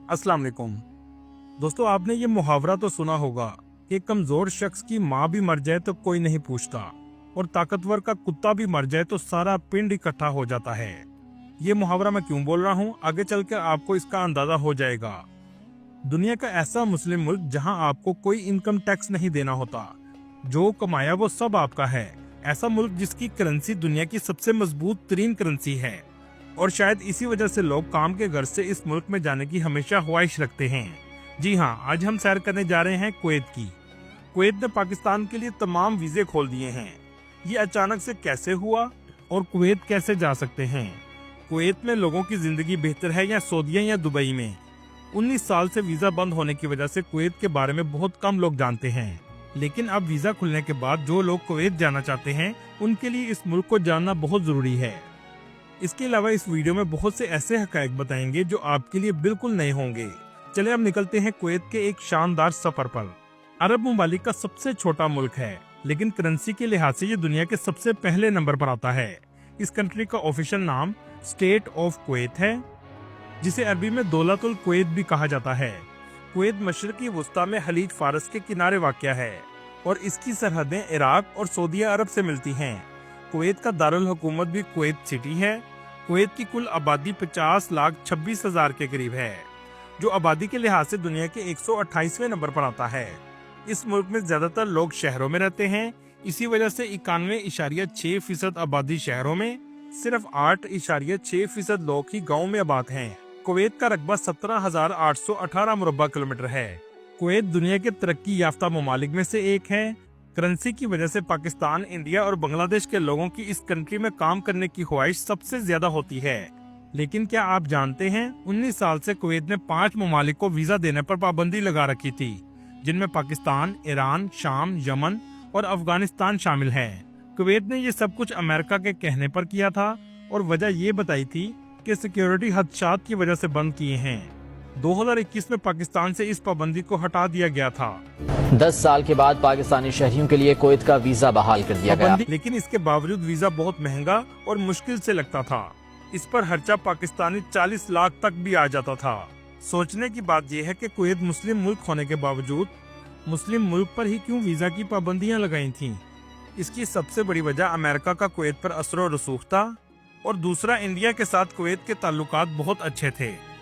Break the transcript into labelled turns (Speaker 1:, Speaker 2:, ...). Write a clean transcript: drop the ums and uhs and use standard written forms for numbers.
Speaker 1: अस्सलाम वालेकुम। दोस्तों, आपने ये मुहावरा तो सुना होगा कि कमजोर शख्स की माँ भी मर जाए तो कोई नहीं पूछता और ताकतवर का कुत्ता भी मर जाए तो सारा पिंड इकट्ठा हो जाता है। ये मुहावरा मैं क्यों बोल रहा हूँ, आगे चलकर आपको इसका अंदाजा हो जाएगा। दुनिया का ऐसा मुस्लिम मुल्क जहाँ आपको कोई इनकम टैक्स नहीं देना होता, जो कमाया वो सब आपका है। ऐसा मुल्क जिसकी करेंसी दुनिया की सबसे मजबूत तरीन करेंसी है और शायद इसी वजह से लोग काम के घर से इस मुल्क में जाने की हमेशा ख्वाहिश रखते हैं। जी हाँ, आज हम सैर करने जा रहे हैं कुवैत की। कुवैत ने पाकिस्तान के लिए तमाम वीजे खोल दिए हैं। ये अचानक से कैसे हुआ और कुवैत कैसे जा सकते हैं? कुवैत में लोगों की जिंदगी बेहतर है या सऊदीया या दुबई में? 19 साल से वीजा बंद होने की वजह से कुवैत के बारे में बहुत कम लोग जानते हैं, लेकिन अब वीजा खुलने के बाद जो लोग कुवैत जाना चाहते हैं उनके लिए इस मुल्क को जानना बहुत जरूरी है। इसके अलावा इस वीडियो में बहुत से ऐसे हकायक बताएंगे जो आपके लिए बिल्कुल नए होंगे। चले अब निकलते हैं कुवैत के एक शानदार सफर पर। अरब ममालिक का सबसे छोटा मुल्क है, लेकिन करेंसी के लिहाज से ये दुनिया के सबसे पहले नंबर पर आता है। इस कंट्री का ऑफिशियल नाम स्टेट ऑफ कुवैत है, जिसे अरबी में दौलतुल कुवैत भी कहा जाता है। कुवैत मशरकी वुस्ता में खलीज फारस के किनारे वाक़या है और इसकी सरहदें इराक और सऊदीया अरब से मिलती हैं। कुवैत का दारुल हुकूमत भी कुवैत सिटी है। कुवैत की कुल आबादी 50,26,000 के करीब है, जो आबादी के लिहाज से दुनिया के 128वें नंबर पर आता है। इस मुल्क में ज्यादातर लोग शहरों में रहते हैं, इसी वजह से 91.6% आबादी शहरों में, सिर्फ 8.6% लोग ही गाँव में आबाद हैं। कुवैत का रकबा 17,818 मुरब्बा किलोमीटर है। कुवैत दुनिया के तरक्की याफ्ता ममालिक में से एक है। करेंसी की वजह से पाकिस्तान, इंडिया और बांग्लादेश के लोगों की इस कंट्री में काम करने की ख्वाहिश सबसे ज्यादा होती है। लेकिन क्या आप जानते हैं, 19 साल से कुवैत ने 5 ममालिक को वीजा देने पर पाबंदी लगा रखी थी, जिनमें पाकिस्तान, ईरान, शाम, यमन और अफगानिस्तान शामिल है। कुवैत ने ये सब कुछ अमेरिका के कहने पर किया था और वजह ये बताई थी कि सिक्योरिटी खदशात की वजह से बंद किए हैं। 2021 में पाकिस्तान से इस पाबंदी को हटा दिया गया था।
Speaker 2: 10 साल के बाद पाकिस्तानी शहरियों के लिए कुवैत का वीजा बहाल कर दिया गया,
Speaker 1: लेकिन इसके बावजूद वीजा बहुत महंगा और मुश्किल से लगता था। इस पर खर्चा पाकिस्तानी 40 लाख तक भी आ जाता था। सोचने की बात यह है कि कुवैत मुस्लिम मुल्क होने के बावजूद मुस्लिम मुल्क पर ही क्यों वीजा की पाबंदियां लगाई थीं? इसकी सबसे बड़ी वजह अमेरिका का कुवैत पर असर और रसूख था और दूसरा इंडिया के साथ कुवैत के ताल्लुकात बहुत अच्छे थे।